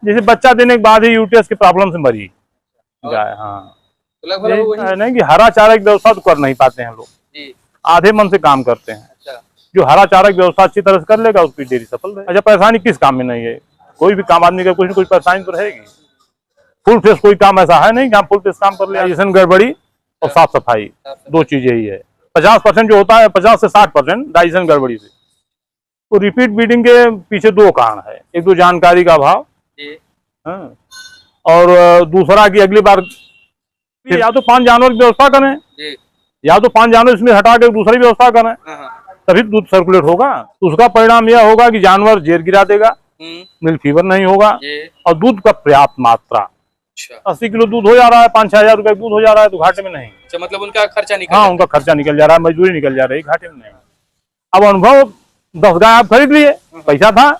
जैसे बच्चा देने के बाद ही यूटीएस की प्रॉब्लम से मरी गाय। हाँ, तो लगभग है नहीं कि हरा चारा की व्यवस्था तो कर नहीं पाते हैं लोग, जी। आधे मन से काम करते हैं। अच्छा, जो हरा चारा की व्यवस्था अच्छी तरह से कर लेगा उसकी डेयरी सफल रहेगी। अच्छा, परेशानी किस काम में नहीं है? कोई भी काम आदमी का कुछ न कुछ परेशानी तो रहेगी। फुल फेस कोई काम ऐसा है नहीं कि हम फुल फेस काम कर ले। डाइजेशन गड़बड़ी और साफ सफाई, दो चीजें ही है। 50% जो होता है, 50 से 60% डाइजेशन गड़बड़ी से। तो रिपीट ब्रीडिंग के पीछे दो कारण है, एक तो जानकारी का अभाव, हाँ, और दूसरा कि अगली बार या तो 5 जानवर की व्यवस्था करें, या तो 5 जानवर इसमें हटा के दूसरी व्यवस्था करें, तभी दूध सर्कुलेट होगा। तो उसका परिणाम यह होगा कि जानवर जेर गिरा देगा, मिल्क फीवर नहीं होगा और दूध का पर्याप्त मात्रा। 80 किलो दूध हो जा रहा है, 5-6 हजार रुपए दूध हो जा रहा है, तो घाटे में नहीं। अच्छा, मतलब उनका खर्चा निकल हाँ, उनका खर्चा निकल जा रहा है, मजदूरी निकल जा रही है, घाटे में नहीं। अब अनुभव 10 गाय आप खरीद लिए, पैसा था,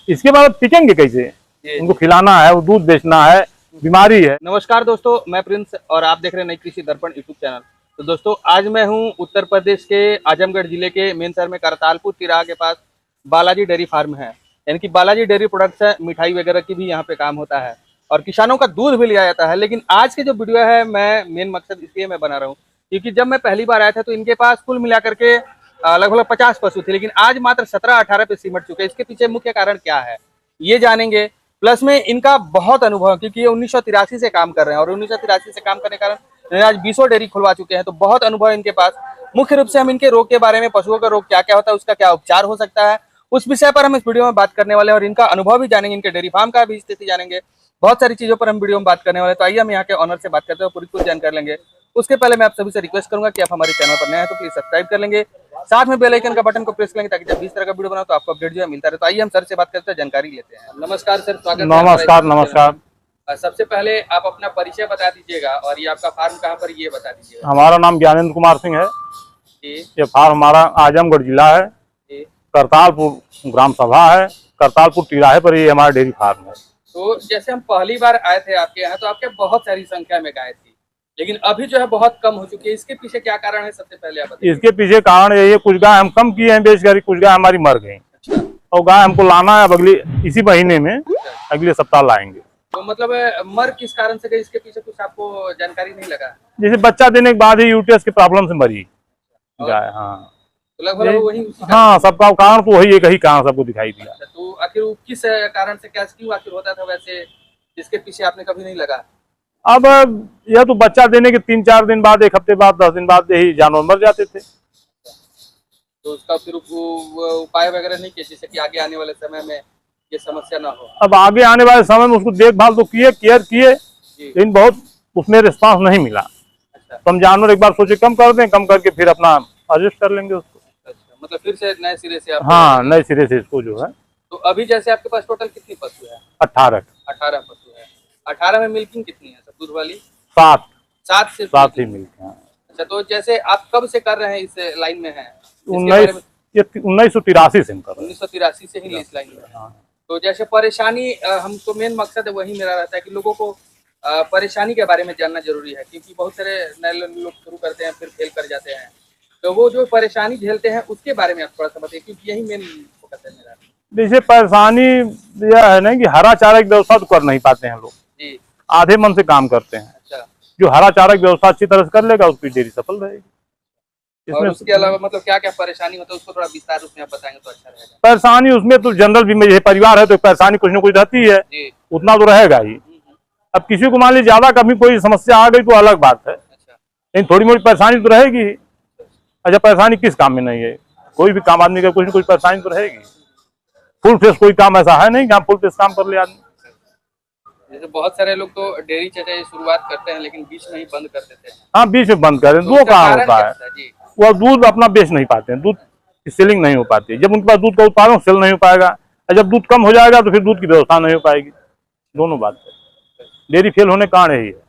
इसके बाद टिकेंगे कैसे? उनको खिलाना है, वो दूध बेचना है, बीमारी है। नमस्कार दोस्तों, मैं प्रिंस और आप देख रहे हैं नई कृषि दर्पण यूट्यूब चैनल। तो दोस्तों, आज मैं हूं उत्तर प्रदेश के आजमगढ़ जिले के मेन शहर में करतालपुर तिराहा के पास बालाजी डेयरी फार्म है। यानी कि बालाजी डेयरी प्रोडक्ट्स है, मिठाई वगैरह की भी यहाँ पे काम होता है और किसानों का दूध भी लिया जाता है। लेकिन आज की जो वीडियो है, मैं मेन मकसद इसलिए मैं बना रहा हूँ क्योंकि जब मैं पहली बार आया था तो इनके पास कुल मिलाकर के लगभग 50 पशु थे, लेकिन आज मात्र 17-18 पे सिमट चुके हैं। इसके पीछे मुख्य कारण क्या है ये जानेंगे। प्लस में इनका बहुत अनुभव, क्योंकि ये 1983 से काम कर रहे हैं और 1983 से काम करने के कारण आज 20 डेयरी खुलवा चुके हैं, तो बहुत अनुभव है इनके पास। मुख्य रूप से हम इनके रोग के बारे में, पशुओं का रोग क्या क्या होता है, उसका क्या उपचार हो सकता है, उस विषय पर हम इस वीडियो में बात करने वाले हैं और इनका अनुभव भी जानेंगे, इनके डेयरी फार्म का भी स्थिति जानेंगे। बहुत सारी चीजों पर हम वीडियो में बात करने वाले हैं। तो आइए हम यहाँ के ऑनर से बात करते हैं, पूरी कुछ जानकारी लेंगे। उसके पहले मैं आप सभी से रिक्वेस्ट करूंगा कि आप हमारे चैनल पर नए हैं तो प्लीज सब्सक्राइब कर लेंगे, साथ में बेल आइकन का बटन को प्रेस करेंगे ताकि जब इस तरह का वीडियो बनाओ तो आपको अपडेट जो है मिलता रहे। तो आइए हम सर से बात करते हैं, जानकारी लेते हैं। नमस्कार सर, स्वागत है। नमस्कार नमस्कार। सबसे पहले आप अपना परिचय बता दीजिएगा और ये आपका फार्म कहाँ पर ये बता दीजिएगा। हमारा नाम ज्ञानेंद्र कुमार सिंह है। ये फार्म हमारा आजमगढ़ जिला है, करतालपुर ग्राम सभा है, करतालपुर तिराहे पर ये हमारा डेयरी फार्म है। तो जैसे हम पहली बार आए थे आपके यहाँ तो आपके बहुत सारी संख्या में गाय थी, लेकिन अभी जो है बहुत कम हो चुकी है। इसके पीछे क्या कारण है, सबसे पहले आप बताइए। इसके पीछे कारण यही है, कुछ गाय हम कम किए हैं बेच कर, कुछ गाय हमारी मर गई। अच्छा। और गाय हमको लाना है, अब इसी महीने में, अगले सप्ताह लाएंगे। तो मतलब मर किस कारण से गई, इसके पीछे कुछ आपको जानकारी नहीं लगा? जैसे बच्चा देने के बाद ही यूटीएस की प्रॉब्लम से मरी गाय। हाँ, तो लगभग वही। हाँ, सबका कारण तो वही, एक ही कारण सबको दिखाई दिया। तो आखिर वो किस कारण से, क्या क्यों आखिर होता था वैसे, जिसके पीछे आपने कभी नहीं लगा? अब यह तो बच्चा देने के 3-4 दिन बाद, 1 हफ्ते बाद, 10 दिन बाद यही जानवर मर जाते थे। तो उसका फिर उपाय वगैरह नहीं किया जिससे कि आगे आने वाले समय में ये समस्या ना हो? अब आगे आने वाले समय में उसको देखभाल तो किए, केयर किए, लेकिन बहुत उसमें रिस्पांस नहीं मिला। अच्छा। तो हम जानवर एक बार सोचे कम कर दें, कम करके फिर अपना एडजस्ट कर लेंगे उसको। अच्छा, मतलब फिर से नए सिरे से आप? हाँ, नए सिरे से इसको जो है। तो अभी जैसे आपके पास टोटल कितनी पशु है? 18 पशु है। 18 में मिल्किंग कितनी है सब दूध वाली? 7 7 ही मिल्क है। अच्छा, तो जैसे आप कब से कर रहे हैं इस लाइन में है? 1983 से हम कर रहे हैं। 1983 से ही इस लाइन में। हाँ। तो जैसे परेशानी, हमको मेन मकसद वही मेरा रहता है कि लोगों को परेशानी के बारे में जानना जरूरी है, क्योंकि बहुत सारे नए लोग शुरू करते हैं फिर फेल कर जाते हैं। तो वो जो परेशानी झेलते हैं उसके बारे में आप थोड़ा सा बताइए, क्योंकि यही मेन फोकस है मेरा। जैसे परेशानी यह है ना कि हरा चारा की व्यवस्था तो कर नहीं पाते हैं लोग जी, आधे मन से काम करते हैं। अच्छा। जो हरा चारा की व्यवस्था अच्छी तरह से कर लेगा उसकी डेयरी सफल रहेगी। और उसके अलावा मतलब क्या क्या परेशानी होता है उसको थोड़ा विस्तार रूप में आप बताएंगे तो अच्छा रहेगा। परेशानी उसमें तो जनरल भी, मेरे परिवार है तो परेशानी कुछ न कुछ रहती है, उतना तो रहेगा ही। अब किसी को मान लीजिए ज्यादा कभी कोई समस्या आ गई तो अलग बात है, लेकिन थोड़ी मोटी परेशानी तो रहेगी। अच्छा, परेशानी किस काम में नहीं है? कोई भी काम आदमी का कुछ न कुछ परेशानी तो रहेगी। फुल फेस कोई काम ऐसा है नहीं कि हम फुल फेस काम कर ले आदमी। जैसे बहुत सारे लोग तो डेयरी चाचा शुरुआत करते हैं लेकिन बीच में ही बंद कर देते हैं। हाँ, बीच में बंद करें, दो काम होता है। वो दूध अपना बेच नहीं पाते हैं, दूध की सेलिंग नहीं हो पाती। जब उनके पास दूध का उत्पादन सेल नहीं हो पाएगा, और जब दूध कम हो जाएगा तो फिर दूध की व्यवस्था नहीं हो पाएगी। दोनों बात है, डेयरी फेल होने का कारण यही है।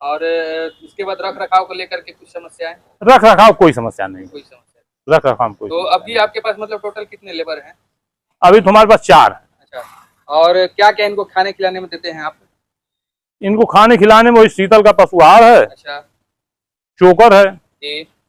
और इसके बाद रख रखाव को लेकर के कुछ समस्याएं? रख रखाव कोई समस्या नहीं, कोई समस्या रख रखाव कोई। तो अभी आपके पास मतलब टोटल कितने लेबर हैं? अभी तो हमारे पास 4 है। अच्छा, और क्या क्या इनको खाने खिलाने में देते हैं आप? इनको खाने खिलाने में वही शीतल का पशु आहार है। अच्छा। चोकर है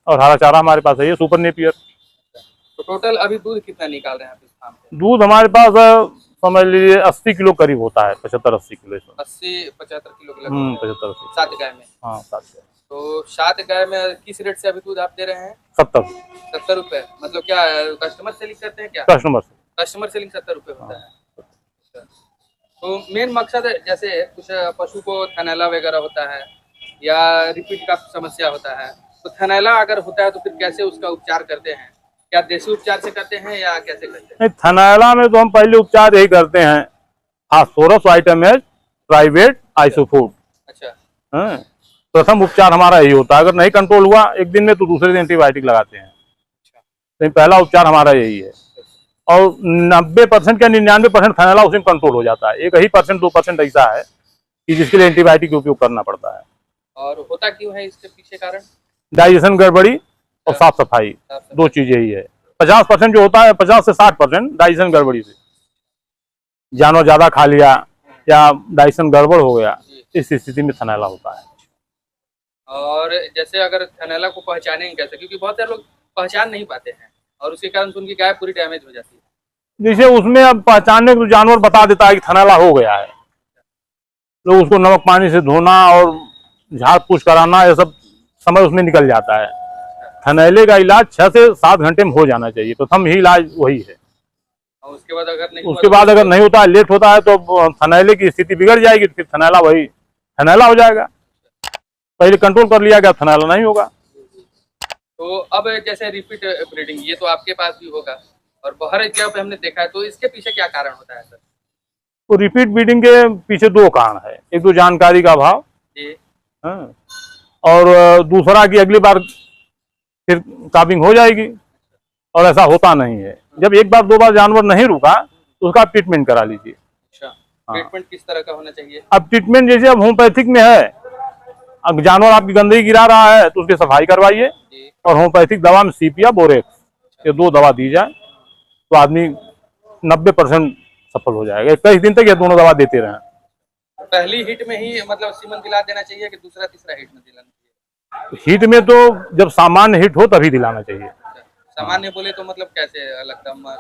और हरा चारा हमारे पास है, ये सुपर नेपियर। तो टोटल अभी दूध कितना निकाल रहे हैं आप इस फार्म से? दूध हमारे पास समझ लीजिए 80 किलो करीब होता है, 75-80 किलो इसमें। 80-75 किलो के लगभग 75-80। 7 गाय में। हाँ 7 तो 7 गाय में किस रेट से अभी दूध आप दे रहे हैं? 70 रुपए। मतलब क्या कस्टमर सेलिंग करते हैं क्या? कस्टमर सेलिंग 70 रुपए होता है। तो मेन मकसद है, जैसे कुछ पशु को थनैला वगैरह होता है या रिपीट का समस्या होता है, तो थनैला अगर होता है तो फिर कैसे उसका उपचार करते हैं? क्या देसी उपचार से करते हैं या कैसे करते हैं? थनैला में तो हम पहले उपचार यही करते हैं, फास्फोरस आइटमेज ट्राइवेट आइसोफूड। अच्छा। प्रथम उपचार हमारा यही होता है। अगर नहीं कंट्रोल हुआ एक दिन में तो दूसरे दिन एंटीबायोटिक लगाते हैं। तो पहला उपचार हमारा यही है। और 90% या 99% थनैला उसी में कंट्रोल हो जाता है। एक ही % 2% ऐसा है कि जिसके लिए एंटीबायोटिक का उपयोग करना पड़ता है। और होता क्यों है इसके पीछे कारण? डाइजेशन गड़बड़ी और साफ सफाई, दो चीजें ही है। 50% जो होता है, 50 से 60% डाइजेशन गड़बड़ी से, जानवर ज्यादा खा लिया या डाइजेशन गड़बड़ हो गया, इस स्थिति में थनैला होता है। और जैसे अगर थनैला को पहचानेंगे कैसे, क्योंकि बहुत सारे लोग पहचान नहीं पाते हैं और उसके कारण से उनकी गाय पूरी डैमेज हो जाती है। जैसे उसमें अब पहचानने को जानवर बता देता है कि थनैला हो गया है, तो उसको नमक पानी से धोना और झाड़ पूछ कराना, ये सब समय उसमें निकल जाता है। थनैले का इलाज 6 से 7 घंटे में हो जाना चाहिए, प्रथम ही इलाज वही है। और उसके बाद अगर नहीं होता है, लेट होता है तो थनैले की स्थिति बिगड़ जाएगी, फिर थनैला हो जाएगा। पहले कंट्रोल कर लिया गया, थनैला नहीं होगा। तो अब जैसे रिपीट ब्रीडिंग, ये तो आपके पास भी होगा और बाहर जगह पे हमने देखा है, तो इसके पीछे क्या कारण होता है सर? तो रिपीट ब्रीडिंग के पीछे 2 कारण है। एक तो जानकारी का अभाव, और दूसरा कि अगली बार फिर काबिंग हो जाएगी, और ऐसा होता नहीं है। जब एक बार 2 बार जानवर नहीं रुका तो उसका ट्रीटमेंट करा लीजिए। अच्छा, ट्रीटमेंट किस तरह का होना चाहिए? अब ट्रीटमेंट जैसे अब होम्योपैथिक में है, अब जानवर आपकी गंदगी गिरा रहा है तो उसकी सफाई करवाइए, और होम्योपैथिक दवा में सीप या बोरेक्स, ये 2 दवा दी जाए तो आदमी 90% सफल हो जाएगा। 21 दिन तक ये दोनों दवा देते रहें। पहली हिट में ही मतलब सीमन दिला देना चाहिए कि दूसरा तीसरा हिट में दिलाना चाहिए? हिट में तो जब सामान्य हिट हो तभी दिलाना चाहिए। सामान्य बोले तो मतलब कैसे लगता है?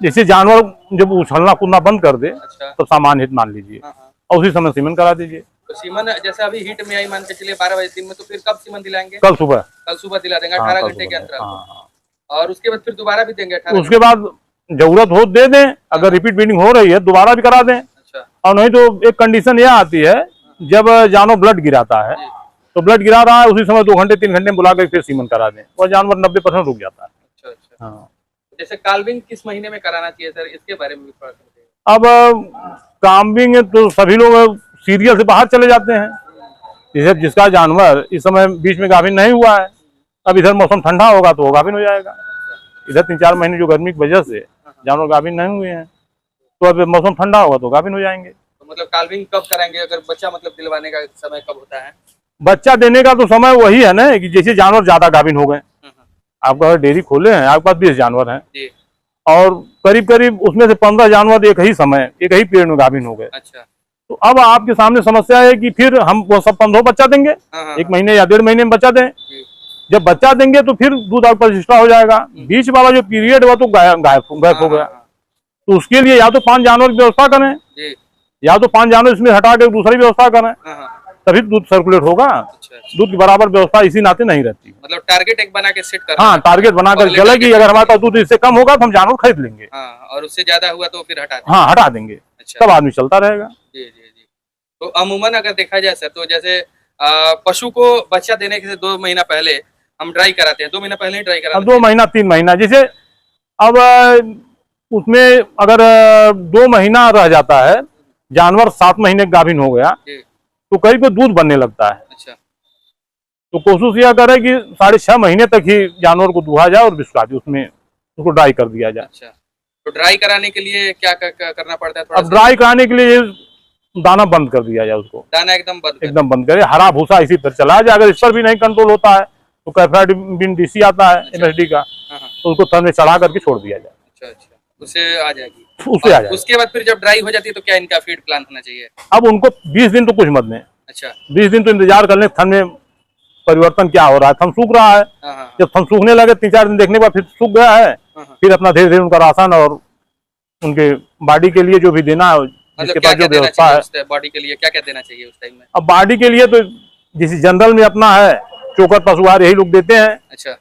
जैसे जानवर जब उछलना कूदना बंद कर दे, अच्छा, तो सामान्य हिट मान लीजिए, और उसी समय सीमन करा दीजिए। तो सीमन जैसे अभी हिट में आई मान के चलिए 12 बजे दिन में, तो फिर कब सीमन दिलाएंगे? कल सुबह दिला देंगे 18 घंटे के अंतराल। और उसके बाद फिर दोबारा भी देंगे 18? उसके बाद जरूरत हो दे दें, अगर रिपीट ब्रीडिंग हो रही है दोबारा भी करा दें। अच्छा। और नहीं तो एक कंडीशन यह आती है, जब जानवर ब्लड गिराता है, तो ब्लड गिरा रहा है उसी समय 2 घंटे 3 घंटे में बुला कर फिर सीमन करा दें, और जानवर 90% रुक जाता है। अच्छा। हाँ। जैसे काल्विंग किस महीने में कराना चाहिए सर, इसके बारे में भी थोड़ा समझिए। अब काल्विंग तो सभी लोग सीरियल से बाहर चले जाते हैं। जैसे जिसका जानवर इस समय बीच में गाभिन नहीं हुआ है, अब इधर मौसम ठंडा होगा तो वो गाभिन हो जाएगा। इधर 3-4 महीने जो गर्मी की वजह से जानवर गाभिन नहीं हुए हैं, तो अब मौसम ठंडा होगा तो गाभिन हो जाएंगे। तो मतलब काल्विंग कब कराएंगे, अगर बच्चा मतलब दिलवाने का समय कब होता है? बच्चा देने का तो समय वही है ना, कि जैसे जानवर ज्यादा गाभिन हो गए, आपका अगर डेयरी खोले हैं, आपके पास 20 जानवर हैं और करीब करीब उसमें से 15 जानवर एक ही पीरियड में गाभिन हो गए। अच्छा। तो अब आपके सामने समस्या है कि फिर हम वो सब 15 बच्चा देंगे, 1 महीने या 1.5 महीने में बच्चा दें। जब बच्चा देंगे तो फिर दूध और प्रतिष्ठा हो जाएगा। बीच वाला जो पीरियड हुआ तो गायब हो गया। तो उसके लिए या तो 5 जानवर की व्यवस्था करें, या तो 5 जानवर इसमें हटा के दूसरी व्यवस्था करें, तभी दूध सर्कुलेट होगा। दूध की बराबर व्यवस्था इसी नाते नहीं रहती। मतलब टारगेट एक बना के सेट करना। हाँ, टारगेट बनाकर चलेगी। अगर हमारे पास दूध इससे कम होगा तो हम जानवर खरीद लेंगे, और उससे ज्यादा हुआ तो फिर हटा देंगे। तब आदमी चलता रहेगा। जी। तो अमूमन अगर देखा जाए सर, तो जैसे पशु को बच्चा देने के 2 महीना पहले हम ड्राई कराते हैं, 2 महीना पहले ही ड्राई कराते हैं। 2 महीना 3 महीना, जैसे अब उसमें अगर 2 महीना रह जाता है, जानवर 7 महीने गाभिन हो गया, तो करीब दूध बनने लगता है। अच्छा। तो कोशिश यह करे कि 6.5 महीने तक ही जानवर को दुहा जाए और बिस्का दी, उसमें उसको ड्राई कर दिया जाए। अच्छा। तो ड्राई कराने के लिए क्या करना पड़ता है? अब ड्राई कराने के लिए दाना बंद कर दिया जाए, उसको दाना एकदम बंद करे। हरा भूसा इसी तरह चलाया जाए। अगर इस पर भी नहीं कंट्रोल होता है तो कैफ्राइडिन डीसी आता है MSD का, तो उसको थन में चढ़ा करके छोड़ दिया जाए। अच्छा, उससे आ जाएगी। उसके बाद फिर जब ड्राई हो जाती है तो क्या इनका फीड प्लान होना चाहिए? अब उनको 20 दिन तो कुछ मत दें। अच्छा। 20 दिन तो इंतजार कर लें, थन में परिवर्तन क्या हो रहा है। थन सूख रहा है, जब थन सूखने लगे 3-4 दिन देखने के बाद फिर सूख गया है, फिर अपना धीरे धीरे उनका राशन और उनके बॉडी के लिए जो भी देना है, मतलब जिसके क्या पास क्या जो देना व्यवस्था है। चाहिए बॉडी के लिए, क्या क्या देना चाहिए उस टाइम में? अब बॉडी के लिए तो जिस जनरल में अपना है चोकर पशु आहार यही लोग देते हैं। अच्छा,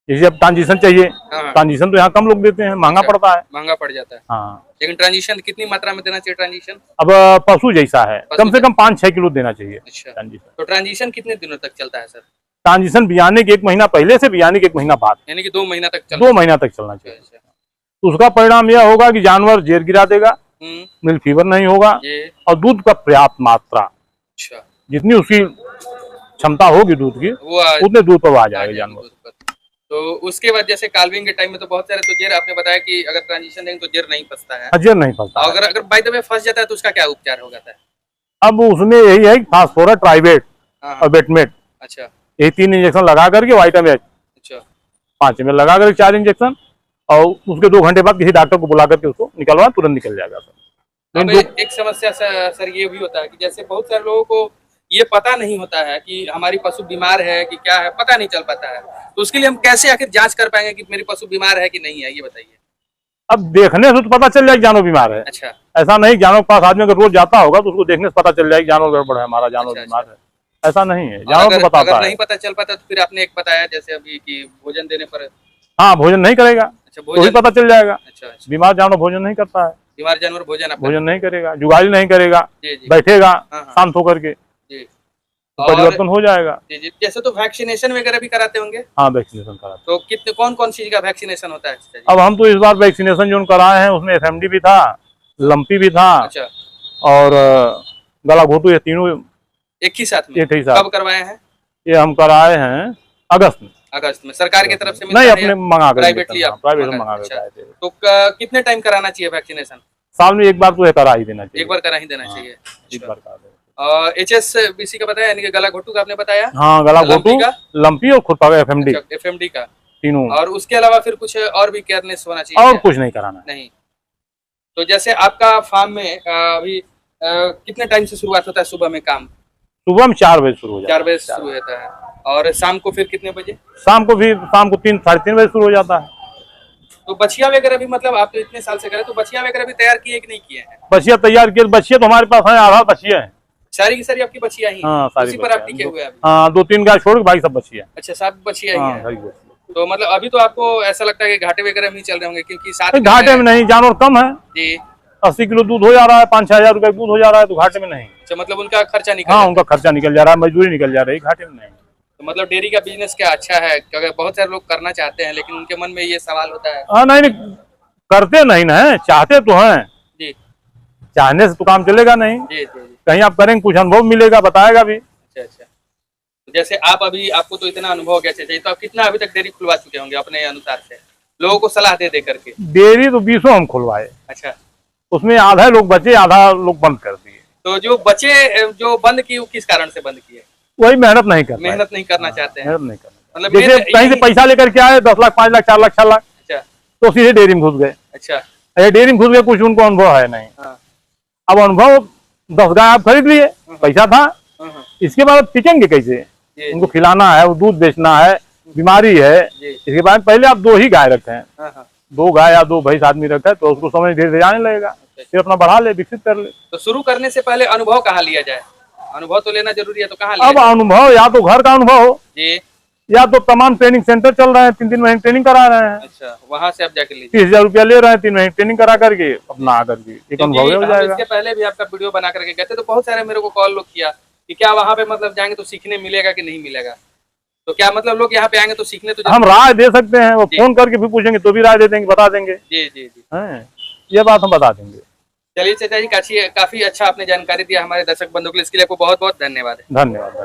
जैसे अब ट्रांजिशन चाहिए, हाँ। ट्रांजिशन तो यहाँ कम लोग देते हैं, महंगा अच्छा, पड़ता है। महंगा पड़ जाता है। हाँ, लेकिन ट्रांजिशन कितनी मात्रा में देना चाहिए ट्रांजिशन? अब पशु जैसा है कम से कम 5-6 किलो देना चाहिए अच्छा, ट्रांजिशन। तो ट्रांजिशन कितने दिनों तक चलता है सर? ट्रांजिशन बियाने के 1 महीना पहले से बियाने के 1 महीना बाद, यानी कि 2 महीना तक चलता 2 महीना तक चलना चाहिए। है? तो उसका परिणाम यह होगा कि जानवर जेर गिरा देगा, मिल्क फीवर नहीं होगा, ये और दूध का पर्याप्त मात्रा, अच्छा, जितनी उसकी क्षमता होगी दूध की, वो उतने दूध पर आ आ जाएगा जाएगी जानवर। दूध पर। तो उसके बाद जैसे काल्विंग के टाइम में तो बहुत सारे तो जेर आपने बताया कि अगर ट्रांजिशन देंगे तो जेर नहीं फंसता है, जेर नहीं फंसता है। और अगर बाय द वे फंस जाता है तो उसका क्या उपचार हो जाता है? अब उसमें यही है फास्फोरस, ट्राइवेट हाँ, और बेटमेट, अच्छा ये 3 इंजेक्शन लगा करके, वाइटामिन अच्छा 5 ml लगा करके 4 इंजेक्शन, और उसके 2 घंटे बाद किसी डॉक्टर को बुला करके उसको निकलवा, तुरंत निकल जाएगा सर। अब एक समस्या सर ये भी होता है कि जैसे बहुत सारे लोगों को ये पता नहीं होता है कि हमारी पशु बीमार है कि क्या है, पता नहीं चल पाता है, तो उसके लिए हम कैसे आखिर जांच कर पाएंगे कि मेरी पशु बीमार है कि नहीं है, ये बताइए। अब देखने से तो पता चल जाएगा जानवर बीमार है। अच्छा, ऐसा नहीं जानवर के पास आदमी अगर रोज जाता होगा तो उसको देखने से पता चल जाएगा जानवर गड़बड़ है, हमारा जानवर अच्छा, बीमार है, ऐसा नहीं है। और जानवर को बताता अगर है। नहीं पता चल पाता तो फिर आपने एक बताया जैसे अभी कि भोजन देने पर, हाँ, भोजन नहीं करेगा अच्छा तो ही भोजन, पता चल जाएगा। अच्छा अच्छा, बीमार जानवर भोजन नहीं करता है, बीमार जानवर भोजन आप भोजन नहीं करेगा, जुगाली नहीं करेगा, जी जी बैठेगा हाँ, हाँ। शांत होकर के, जी, तो और परिवर्तन हो जाएगा। जी जी जैसे तो वैक्सीनेशन वगैरह भी कराते होंगे, हाँ, वैक्सीनेशन करा। तो कितने कौन कौन चीज का वैक्सीनेशन होता है? अच्छा जी, अब हम तो इस बार वैक्सीनेशन जो कराए हैं उसमें FMD भी था, लंपी भी था, अच्छा और गला घोटू, ये तीनों एक ही साथ में एक ही साथ। कब करवाए हैं? ये हम कराए हैं अगस्त में। अगस्त में सरकार की तरफ से मिलता नहीं, है अपने या मंगा कर प्राइवेटली आप प्राइवेट में मंगा- मंगा कर अच्छा। कराए थे। तो कितने टाइम कराना चाहिए वैक्सीनेशन? साल में एक बार तो ये करा ही देना चाहिए। एक बार करा ही देना हाँ, चाहिए। एक बार करा देना। और HSBC का बताया, यानी कि गला घोटू का आपने बताया, हाँ, गला लंपी घोटू, का? लंपी और खुरपा FMD, FMD का, तीनों। और उसके अलावा फिर कुछ और भी केयरनेस होना चाहिए और क्या? कुछ नहीं कराना है। नहीं। तो जैसे आपका फार्म में अभी कितने टाइम से शुरुआत होता है सुबह में काम? सुबह में 4 बजे शुरू हो जाता 4 बजे से शुरू होता है, और शाम को फिर कितने बजे? है, शाम को 3 साढ़े 3 बजे शुरू हो जाता है। तो बछिया वगैरह भी, मतलब आप तो इतने साल से करे, तो बछिया वगैरह भी तैयार किए कि नहीं किए हैं? बछिया तैयार किए, बछिया तो हमारे पास है, आधा बछिया है। सारी की सारी आपकी बछिया ही हैं? हाँ, सारी उसी पर आप टिके हुए हैं अभी? हाँ, 2-3 गाय छोड़ के बाकी सब बछिया। अच्छा, सब बछिया ही हाँ, है। सारी बछिया। तो मतलब अभी तो आपको ऐसा लगता है कि घाटे वगैरह में ही चल रहे होंगे, क्योंकि साथ घाटे में नहीं, जानवर कम है, जी। 80 किलो दूध हो जा रहा है, 5-6 हजार रुपए दूध हो जा रहा है, तो घाटे में नहीं। अच्छा, मतलब उनका खर्चा निकल हाँ, जाता है। उनका खर्चा निकल जा रहा है, मजदूरी निकल जा रही है, घाटे में नहीं। तो मतलब डेयरी का बिजनेस क्या अच्छा है? क्योंकि बहुत सारे लोग करना चाहते हैं लेकिन उनके मन में ये सवाल होता है। हाँ, नहीं नहीं, करते नहीं ना, चाहते तो हैं, जी चाहने से तो काम चलेगा नहीं। जी जी जी। कहीं आप करेंगे, कुछ अनुभव मिलेगा, बताएगा भी। अच्छा अच्छा, तो जैसे आप अभी, आपको तो इतना अनुभव कैसे चाहिए, तो आप कितना अभी तक डेयरी खुलवा चुके होंगे अपने अनुसार से, लोगों को सलाह दे दे करके? डेयरी तो 20 हम खुलवाए, अच्छा, उसमें आधा लोग बचे, आधा लोग बंद कर दिए। तो जो बचे, जो बंद किए, वो किस कारण से बंद किए? वही मेहनत नहीं कर, मेहनत नहीं करना चाहते हैं, मेहनत नहीं करना। मतलब जैसे कहीं से पैसा लेकर के आए 10 लाख, 5 लाख, 4 लाख, 6 लाख, अच्छा तो सीधे डेयरी में घुस गए। अच्छा, डेयरी में घुस गए, कुछ उनको अनुभव है नहीं। हाँ अब अनुभव 10 गाय आप खरीद लिए, पैसा था, हाँ, इसके बाद टिकेंगे कैसे? जी उनको खिलाना है, वो दूध बेचना है, बीमारी है। जी, इसके बाद पहले आप 2 ही गाय रखें, हाँ हाँ। 2 गाय या 2 भैंस आदमी रखे, तो उसको समझ धीरे धीरे आने लगेगा, फिर अपना बढ़ा ले, विकसित कर ले। तो शुरू करने से पहले अनुभव कहाँ लिया जाए? अनुभव तो लेना जरूरी है, तो कहाँ लिया अब जाए? अनुभव या तो घर का अनुभव हो, जी, या तो तमाम ट्रेनिंग सेंटर चल रहे हैं, 3-3 महीने ट्रेनिंग करा रहे हैं, अच्छा, वहां से आप जाके लीजिए। 30,000 रुपया ले रहे हैं, 3 महीने ट्रेनिंग करा करके अपना आकर के एक अनुभव हो क्योंकि हम जाएगा। इसके पहले भी आपका वीडियो बना करके गए थे, तो बहुत सारे मेरे को कॉल लोग किया कि क्या वहाँ पे मतलब जाएंगे तो सीखने मिलेगा कि नहीं मिलेगा, तो क्या मतलब लोग यहाँ पे आएंगे तो सीखने तो हम राय दे सकते हैं, वो फोन करके भी पूछेंगे तो भी राय दे देंगे, बता देंगे। जी जी जी, हैं, ये बात हम बता देंगे। चलिए चाचा जी, काफी अच्छा आपने जानकारी दिया हमारे दर्शक बंधु के लिए, इसके लिए आपको बहुत बहुत धन्यवाद है। धन्यवाद।